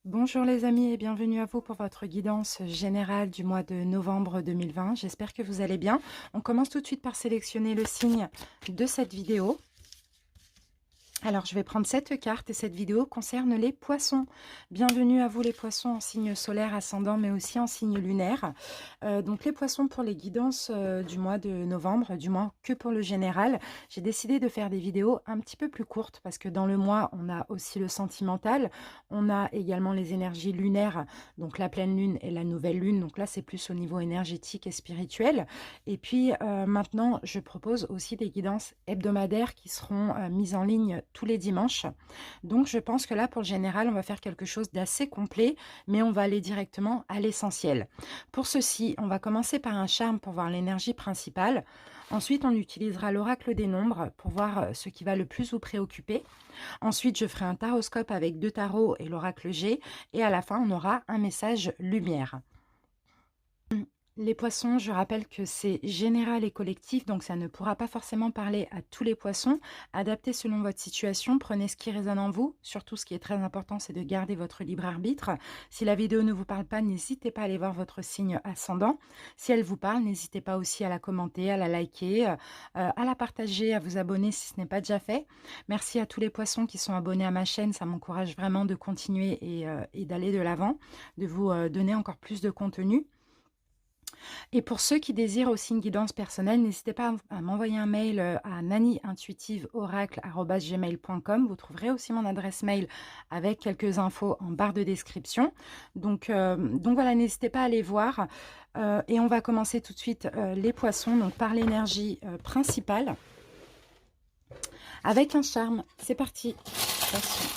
Bonjour les amis et bienvenue à vous pour votre guidance générale du mois de novembre 2020. J'espère que vous allez bien. On commence tout de suite par sélectionner le signe de cette vidéo. Alors, je vais prendre cette carte et cette vidéo concerne les poissons. Bienvenue à vous les poissons en signe solaire ascendant, mais aussi en signe lunaire. Donc, les poissons pour les guidances du mois de novembre, du moins que pour le général. J'ai décidé de faire des vidéos un petit peu plus courtes parce que dans le mois, on a aussi le sentimental. On a également les énergies lunaires, donc la pleine lune et la nouvelle lune. Donc là, c'est plus au niveau énergétique et spirituel. Et puis, maintenant, je propose aussi des guidances hebdomadaires qui seront mises en ligne tous les dimanches. Donc, je pense que là, pour le général, on va faire quelque chose d'assez complet, mais on va aller directement à l'essentiel. Pour ceci, on va commencer par un charme pour voir l'énergie principale. Ensuite, on utilisera l'oracle des nombres pour voir ce qui va le plus vous préoccuper. Ensuite, je ferai un taroscope avec 2 tarots et l'oracle G. Et à la fin, on aura un message lumière. Les poissons, je rappelle que c'est général et collectif, donc ça ne pourra pas forcément parler à tous les poissons. Adaptez selon votre situation, prenez ce qui résonne en vous. Surtout, ce qui est très important, c'est de garder votre libre arbitre. Si la vidéo ne vous parle pas, n'hésitez pas à aller voir votre signe ascendant. Si elle vous parle, n'hésitez pas aussi à la commenter, à la liker, à la partager, à vous abonner si ce n'est pas déjà fait. Merci à tous les poissons qui sont abonnés à ma chaîne, ça m'encourage vraiment de continuer et d'aller de l'avant, de vous donner encore plus de contenu. Et pour ceux qui désirent aussi une guidance personnelle, n'hésitez pas à m'envoyer un mail à naniintuitiveoracle@gmail.com. Vous trouverez aussi mon adresse mail avec quelques infos en barre de description. Donc voilà, n'hésitez pas à aller voir. Et on va commencer tout de suite les poissons, donc par l'énergie principale, avec un charme. C'est parti. Poissons.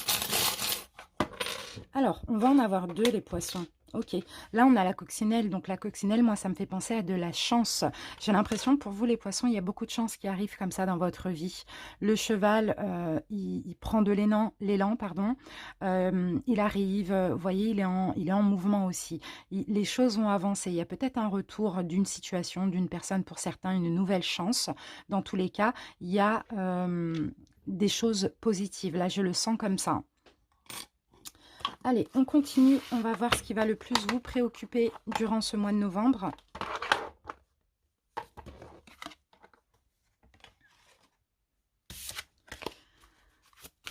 Alors, on va en avoir 2 les poissons. Ok, là on a la coccinelle, donc la coccinelle, moi ça me fait penser à de la chance. J'ai l'impression pour vous les poissons, il y a beaucoup de chance qui arrive comme ça dans votre vie. Le cheval, il prend de l'élan, pardon. Il arrive, vous voyez, il est en mouvement aussi. Les choses vont avancer, il y a peut-être un retour d'une situation, d'une personne pour certains, une nouvelle chance. Dans tous les cas, il y a des choses positives, là je le sens comme ça. Allez, on continue. On va voir ce qui va le plus vous préoccuper durant ce mois de novembre.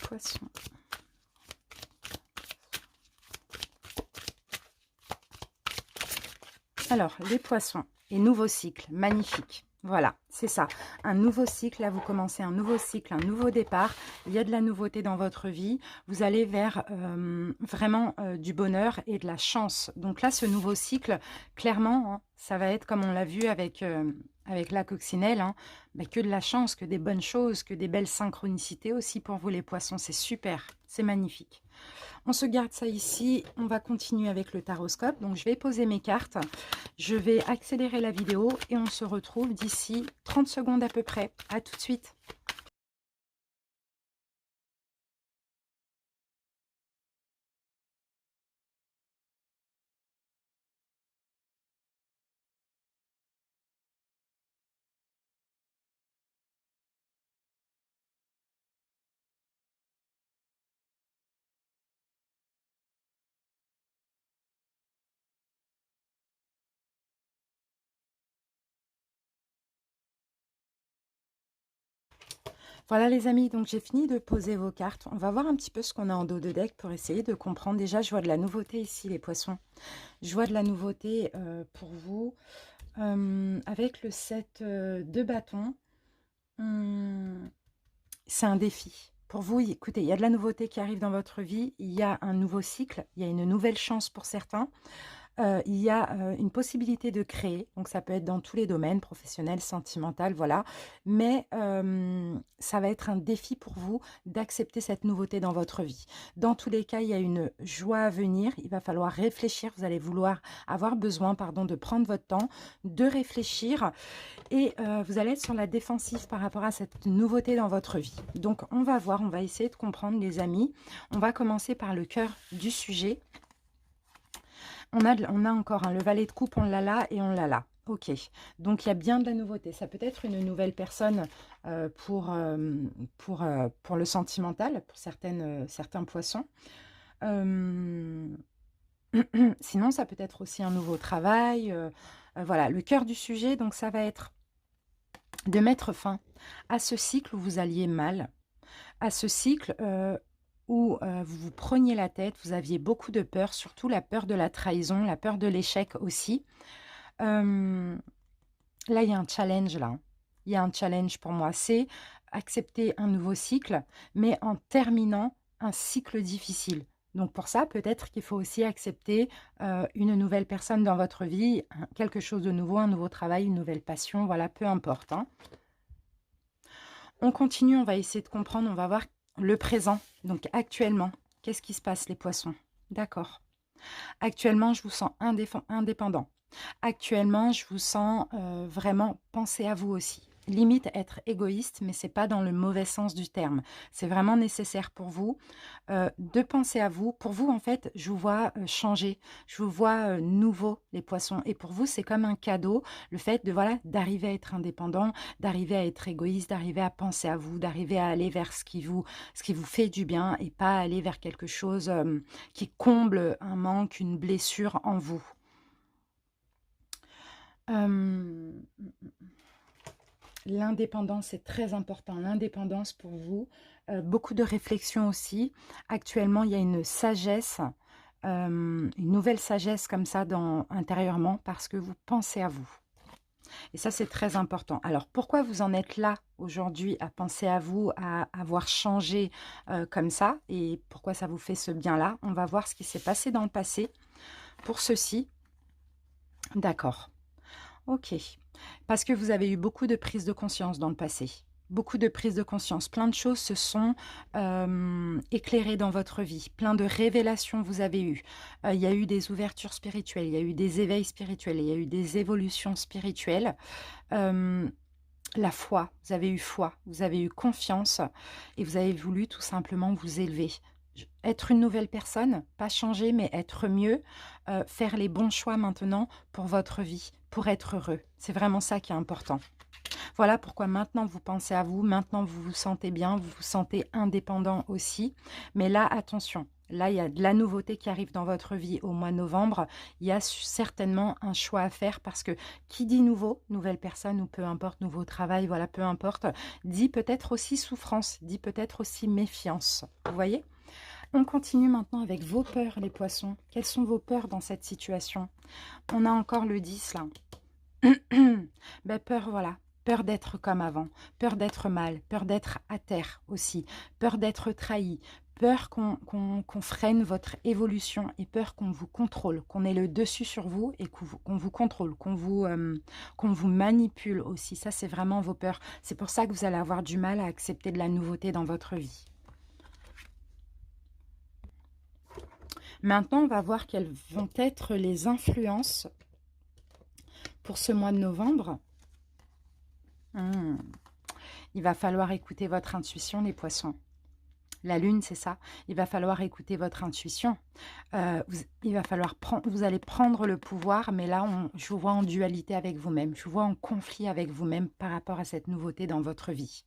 Poisson. Alors, les poissons et nouveau cycle, magnifique. Voilà, c'est ça. Un nouveau cycle, là vous commencez un nouveau cycle, un nouveau départ. Il y a de la nouveauté dans votre vie. Vous allez vers vraiment du bonheur et de la chance. Donc là, ce nouveau cycle, clairement, hein, ça va être comme on l'a vu avec la coccinelle, hein, mais que de la chance, que des bonnes choses, que des belles synchronicités aussi pour vous les poissons. C'est super, c'est magnifique. On se garde ça ici, on va continuer avec le taroscope. Donc je vais poser mes cartes, je vais accélérer la vidéo et on se retrouve d'ici 30 secondes à peu près. À tout de suite. Voilà les amis, donc j'ai fini de poser vos cartes. On va voir un petit peu ce qu'on a en dos de deck pour essayer de comprendre. Déjà, je vois de la nouveauté ici, les poissons. Je vois de la nouveauté pour vous avec le 7 de bâton. C'est un défi. Pour vous, écoutez, il y a de la nouveauté qui arrive dans votre vie. Il y a un nouveau cycle. Il y a une nouvelle chance pour certains. Il y a une possibilité de créer, donc ça peut être dans tous les domaines, professionnel, sentimental, voilà. Mais ça va être un défi pour vous d'accepter cette nouveauté dans votre vie. Dans tous les cas, il y a une joie à venir. Il va falloir réfléchir. Vous allez avoir besoin, pardon, de prendre votre temps, de réfléchir. Et vous allez être sur la défensive par rapport à cette nouveauté dans votre vie. Donc, on va voir, on va essayer de comprendre, les amis. On va commencer par le cœur du sujet. On a encore le valet de coupe, on l'a là et on l'a là. Ok, donc il y a bien de la nouveauté. Ça peut être une nouvelle personne pour le sentimental, pour certains poissons. Sinon, ça peut être aussi un nouveau travail. Voilà, le cœur du sujet, donc ça va être de mettre fin à ce cycle où vous alliez mal, à ce cycle où vous vous preniez la tête, vous aviez beaucoup de peur, surtout la peur de la trahison, la peur de l'échec aussi. Euh, Là, il y a un challenge là, hein. Il y a un challenge pour moi, c'est accepter un nouveau cycle, mais en terminant un cycle difficile. Donc pour ça, peut-être qu'il faut aussi accepter une nouvelle personne dans votre vie, quelque chose de nouveau, un nouveau travail, une nouvelle passion, voilà, peu importe, hein. On continue, on va essayer de comprendre, on va voir le présent. Donc actuellement, qu'est-ce qui se passe les poissons? D'accord. Actuellement, je vous sens indépendant. Actuellement, je vous sens vraiment penser à vous aussi. Limite être égoïste, mais c'est pas dans le mauvais sens du terme. C'est vraiment nécessaire pour vous de penser à vous. Pour vous, en fait, je vous vois changer. Je vous vois nouveau, les poissons. Et pour vous, c'est comme un cadeau, le fait de voilà d'arriver à être indépendant, d'arriver à être égoïste, d'arriver à penser à vous, d'arriver à aller vers ce qui vous fait du bien et pas aller vers quelque chose qui comble un manque, une blessure en vous. Euh, L'indépendance est très important. L'indépendance pour vous, beaucoup de réflexion aussi. Actuellement, il y a une sagesse, une nouvelle sagesse comme ça intérieurement parce que vous pensez à vous. Et ça, c'est très important. Alors, pourquoi vous en êtes là aujourd'hui à penser à vous, à avoir changé comme ça et pourquoi ça vous fait ce bien-là? On va voir ce qui s'est passé dans le passé pour ceci. D'accord. Ok. Parce que vous avez eu beaucoup de prises de conscience dans le passé. Beaucoup de prises de conscience. Plein de choses se sont éclairées dans votre vie. Plein de révélations vous avez eues. Il y a eu des ouvertures spirituelles, il y a eu des éveils spirituels, il y a eu des évolutions spirituelles. Euh, la foi, vous avez eu foi, vous avez eu confiance et vous avez voulu tout simplement vous élever. Être une nouvelle personne, pas changer, mais être mieux, faire les bons choix maintenant pour votre vie, pour être heureux. C'est vraiment ça qui est important. Voilà pourquoi maintenant vous pensez à vous, maintenant vous vous sentez bien, vous vous sentez indépendant aussi. Mais là, attention, là, il y a de la nouveauté qui arrive dans votre vie au mois de novembre. Il y a certainement un choix à faire parce que qui dit nouveau, nouvelle personne ou peu importe, nouveau travail, voilà, peu importe, dit peut-être aussi souffrance, dit peut-être aussi méfiance. Vous voyez? On continue maintenant avec vos peurs, les poissons. Quelles sont vos peurs dans cette situation? On a encore le 10 là. Ben, peur, voilà. Peur d'être comme avant, peur d'être mal, peur d'être à terre aussi, peur d'être trahi, peur qu'on freine votre évolution et peur qu'on vous contrôle, qu'on ait le dessus sur vous et qu'on vous contrôle, qu'on vous manipule aussi. Ça, c'est vraiment vos peurs. C'est pour ça que vous allez avoir du mal à accepter de la nouveauté dans votre vie. Maintenant, on va voir quelles vont être les influences pour ce mois de novembre. Il va falloir écouter votre intuition, les poissons. La lune, c'est ça. Il va falloir écouter votre intuition. Il va falloir vous allez prendre le pouvoir, mais là, je vous vois en dualité avec vous-même. Je vous vois en conflit avec vous-même par rapport à cette nouveauté dans votre vie.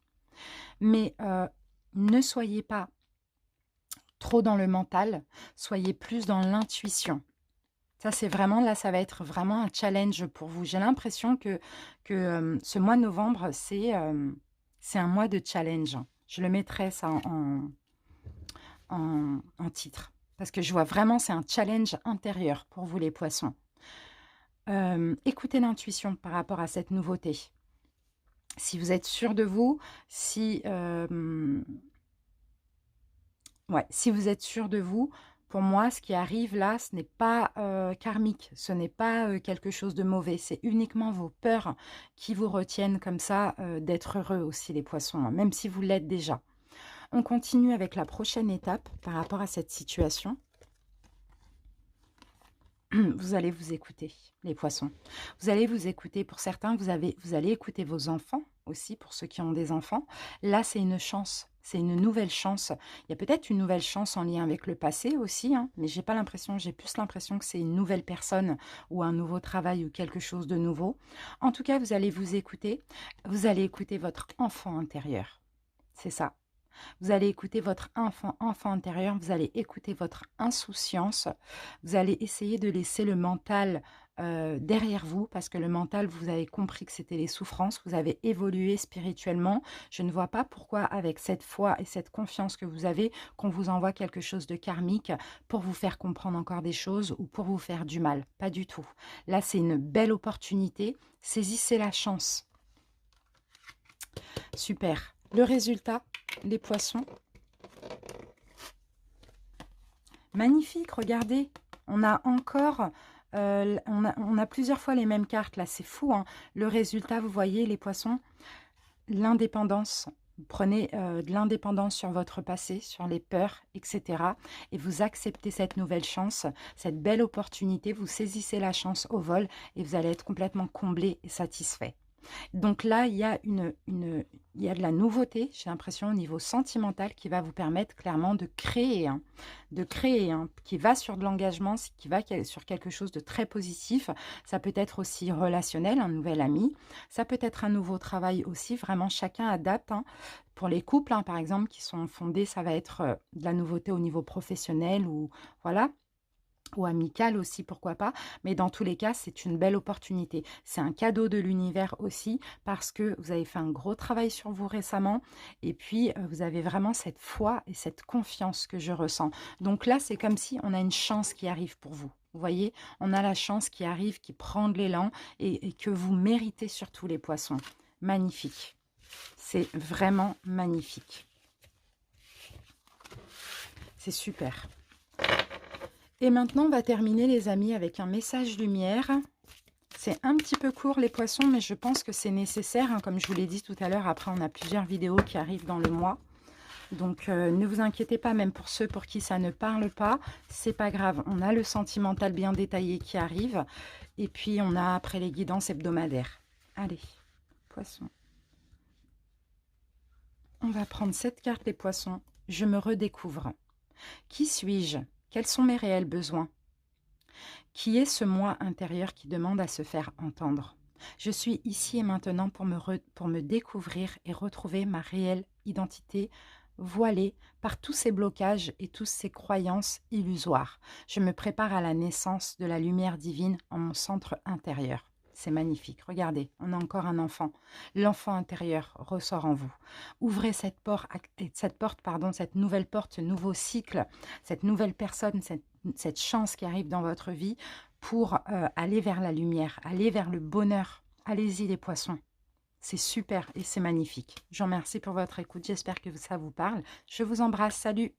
Mais ne soyez pas trop dans le mental, soyez plus dans l'intuition. Ça, c'est vraiment, là, ça va être vraiment un challenge pour vous. J'ai l'impression que ce mois de novembre, c'est un mois de challenge. Je le mettrai ça en titre. Parce que je vois vraiment, c'est un challenge intérieur pour vous, les poissons. Écoutez l'intuition par rapport à cette nouveauté. Si vous êtes sûr de vous, si vous êtes sûr de vous, pour moi, ce qui arrive là, ce n'est pas karmique, ce n'est pas quelque chose de mauvais, c'est uniquement vos peurs qui vous retiennent comme ça d'être heureux aussi, les poissons, hein, même si vous l'êtes déjà. On continue avec la prochaine étape par rapport à cette situation. Vous allez vous écouter, les poissons. Vous allez vous écouter. Pour certains, vous allez écouter vos enfants aussi, pour ceux qui ont des enfants. Là, c'est une chance. C'est une nouvelle chance. Il y a peut-être une nouvelle chance en lien avec le passé aussi, hein, mais j'ai plus l'impression que c'est une nouvelle personne ou un nouveau travail ou quelque chose de nouveau. En tout cas, vous allez vous écouter. Vous allez écouter votre enfant intérieur. C'est ça. Vous allez écouter votre enfant intérieur, vous allez écouter votre insouciance, vous allez essayer de laisser le mental derrière vous, parce que le mental, vous avez compris que c'était les souffrances, vous avez évolué spirituellement. Je ne vois pas pourquoi, avec cette foi et cette confiance que vous avez, qu'on vous envoie quelque chose de karmique pour vous faire comprendre encore des choses ou pour vous faire du mal. Pas du tout. Là, c'est une belle opportunité. Saisissez la chance. Super. Le résultat, les poissons. Magnifique, regardez. On a encore... on a plusieurs fois les mêmes cartes, là, c'est fou. Hein. Le résultat, vous voyez, les poissons, l'indépendance. Prenez de l'indépendance sur votre passé, sur les peurs, etc. Et vous acceptez cette nouvelle chance, cette belle opportunité. Vous saisissez la chance au vol et vous allez être complètement comblé et satisfait. Donc là, il y a il y a de la nouveauté, j'ai l'impression, au niveau sentimental qui va vous permettre clairement de créer, qui va sur de l'engagement, qui va sur quelque chose de très positif. Ça peut être aussi relationnel, un nouvel ami. Ça peut être un nouveau travail aussi. Vraiment, chacun adapte. Hein. Pour les couples, hein, par exemple, qui sont fondés, ça va être de la nouveauté au niveau professionnel ou voilà. Ou amical aussi, pourquoi pas. Mais dans tous les cas, c'est une belle opportunité. C'est un cadeau de l'univers aussi parce que vous avez fait un gros travail sur vous récemment et puis vous avez vraiment cette foi et cette confiance que je ressens. Donc là, c'est comme si on a une chance qui arrive pour vous. Vous voyez, on a la chance qui arrive, qui prend de l'élan et que vous méritez surtout les poissons. Magnifique. C'est vraiment magnifique. C'est super. Et maintenant, on va terminer, les amis, avec un message lumière. C'est un petit peu court, les poissons, mais je pense que c'est nécessaire. Hein, comme je vous l'ai dit tout à l'heure, après, on a plusieurs vidéos qui arrivent dans le mois. Donc, ne vous inquiétez pas, même pour ceux pour qui ça ne parle pas. C'est pas grave. On a le sentimental bien détaillé qui arrive. Et puis, on a après les guidances hebdomadaires. Allez, poissons. On va prendre cette carte, les poissons. Je me redécouvre. Qui suis-je ? Quels sont mes réels besoins? Qui est ce moi intérieur qui demande à se faire entendre? Je suis ici et maintenant pour me découvrir et retrouver ma réelle identité voilée par tous ces blocages et toutes ces croyances illusoires. Je me prépare à la naissance de la lumière divine en mon centre intérieur. C'est magnifique. Regardez, on a encore un enfant. L'enfant intérieur ressort en vous. Ouvrez cette porte, cette nouvelle porte, ce nouveau cycle, cette nouvelle personne, cette chance qui arrive dans votre vie pour aller vers la lumière, aller vers le bonheur. Allez-y les poissons. C'est super et c'est magnifique. Je vous remercie pour votre écoute. J'espère que ça vous parle. Je vous embrasse. Salut!